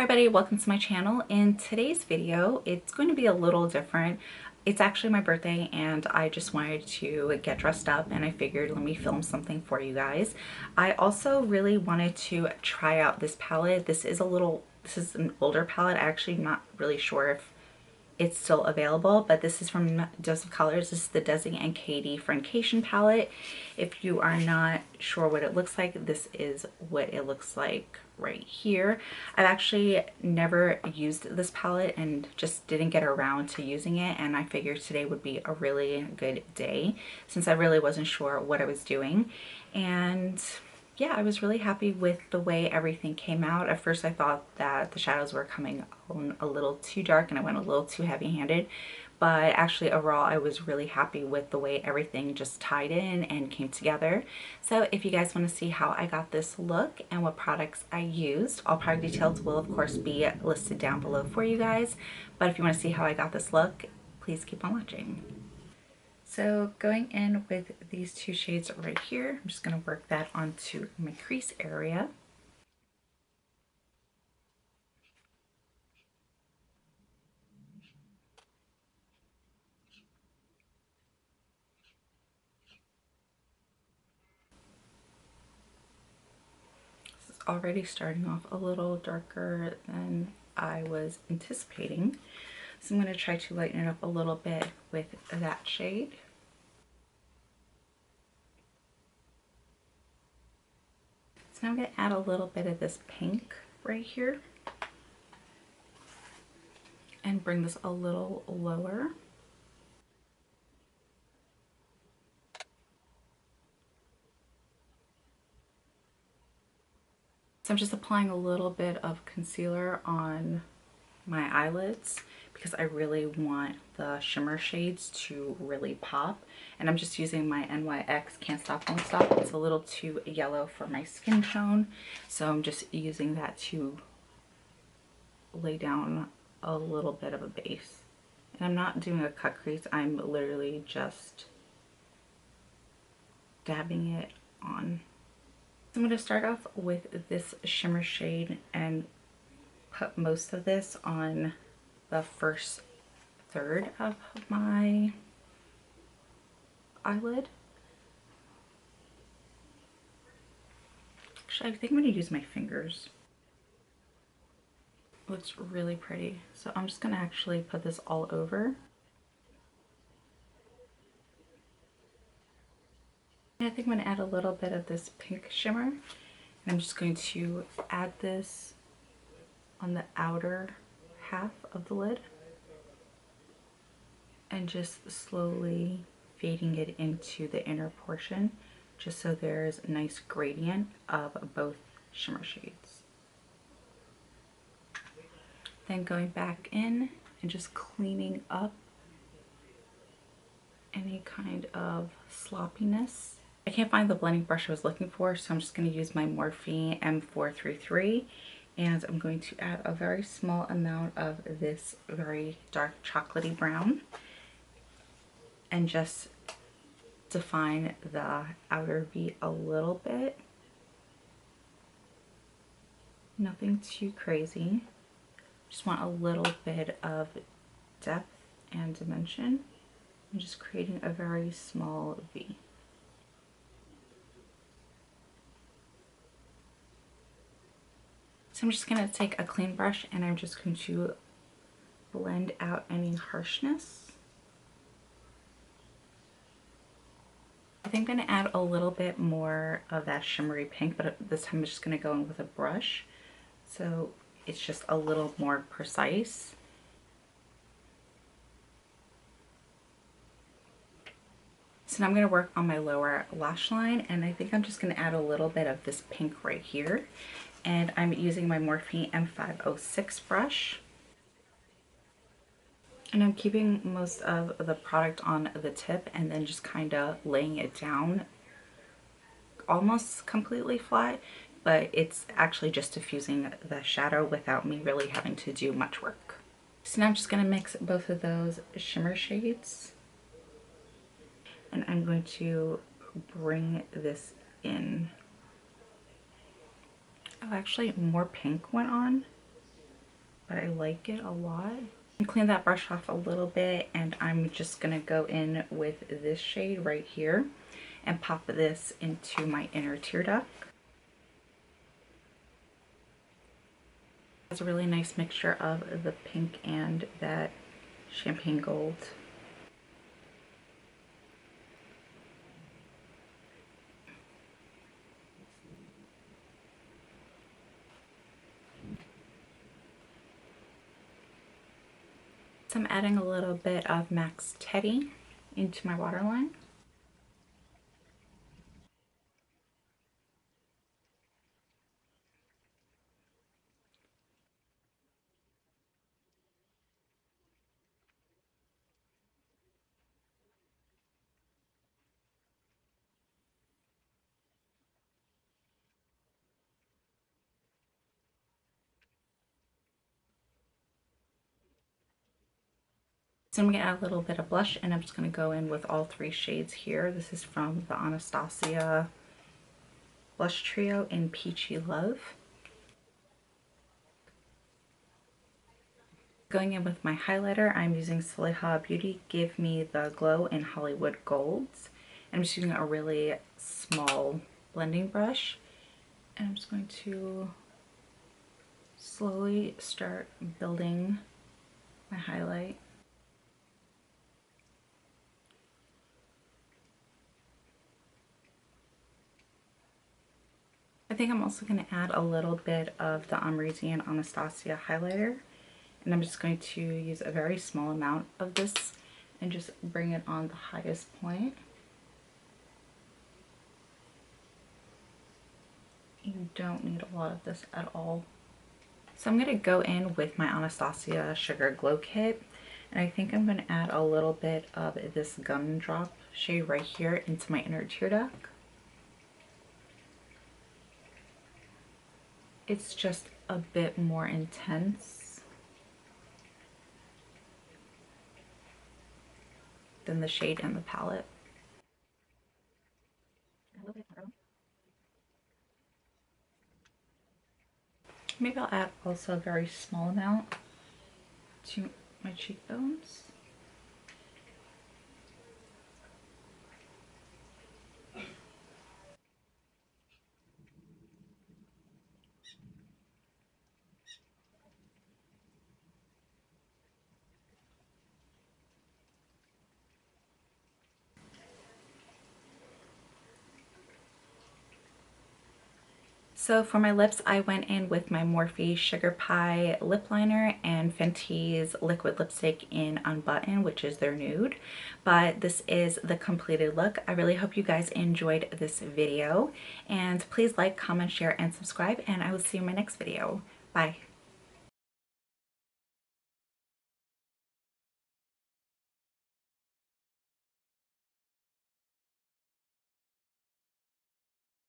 Hi everybody, welcome to my channel. In today's video, it's going to be a little different. It's actually my birthday and I just wanted to get dressed up and I figured let me film something for you guys. I also really wanted to try out this palette. This is an older palette. I'm actually not really sure if it's still available, but this is from Dose of Colors. This is the DesiXKaty Friendcation palette. If you are not sure what it looks like, this is what it looks like right here. I've actually never used this palette and just didn't get around to using it, and I figured today would be a really good day since I really wasn't sure what I was doing. And yeah, I was really happy with the way everything came out. At first I thought that the shadows were coming on a little too dark and I went a little too heavy-handed, but actually overall I was really happy with the way everything just tied in and came together. So if you guys want to see how I got this look and what products I used, all product details will of course be listed down below for you guys, but if you want to see how I got this look, please keep on watching. So going in with these two shades right here, I'm just going to work that onto my crease area. This is already starting off a little darker than I was anticipating. So I'm going to try to lighten it up a little bit with that shade. So now I'm going to add a little bit of this pink right here and bring this a little lower. So I'm just applying a little bit of concealer on my eyelids because I really want the shimmer shades to really pop, and I'm just using my NYX Can't Stop Won't Stop. It's a little too yellow for my skin tone, so I'm just using that to lay down a little bit of a base. And I'm not doing a cut crease, I'm literally just dabbing it on. So I'm going to start off with this shimmer shade and put most of this on the first third of my eyelid. Actually, I think I'm going to use my fingers. It looks really pretty. So I'm just going to actually put this all over. And I think I'm going to add a little bit of this pink shimmer. And I'm just going to add this on the outer half of the lid. And just slowly fading it into the inner portion, just so there's a nice gradient of both shimmer shades. Then going back in and just cleaning up any kind of sloppiness. I can't find the blending brush I was looking for, so I'm just going to use my Morphe M433, and I'm going to add a very small amount of this very dark chocolatey brown and just define the outer V a little bit. Nothing too crazy. Just want a little bit of depth and dimension. I'm just creating a very small V. So I'm just going to take a clean brush and I'm just going to blend out any harshness. I think I'm going to add a little bit more of that shimmery pink, but this time I'm just going to go in with a brush, so it's just a little more precise. So now I'm going to work on my lower lash line, and I think I'm just going to add a little bit of this pink right here. And I'm using my Morphe M506 brush. And I'm keeping most of the product on the tip and then just kind of laying it down almost completely flat, but it's actually just diffusing the shadow without me really having to do much work. So now I'm just going to mix both of those shimmer shades, and I'm going to bring this in. Oh, actually more pink went on. but I like it a lot. Clean that brush off a little bit, and I'm just gonna go in with this shade right here and pop this into my inner tear duct. It's a really nice mixture of the pink and that champagne gold. So I'm adding a little bit of MAC's Teddy into my waterline. So I'm going to add a little bit of blush, and I'm just going to go in with all 3 shades here. This is from the Anastasia Blush Trio in Peachy Love. Going in with my highlighter, I'm using Sephora Beauty Give Me the Glow in Hollywood Golds. And I'm just using a really small blending brush. And I'm just going to slowly start building my highlight. I think I'm also going to add a little bit of the Amrezy and Anastasia highlighter. And I'm just going to use a very small amount of this and just bring it on the highest point. You don't need a lot of this at all. So I'm going to go in with my Anastasia Sugar Glow Kit. And I think I'm going to add a little bit of this Gumdrop shade right here into my inner tear duct. It's just a bit more intense than the shade in the palette. Maybe I'll add also a very small amount to my cheekbones. So for my lips, I went in with my Morphe Sugar Pie lip liner and Fenty's liquid lipstick in Unbutton, which is their nude. But this is the completed look. I really hope you guys enjoyed this video. And please like, comment, share, and subscribe. And I will see you in my next video. Bye.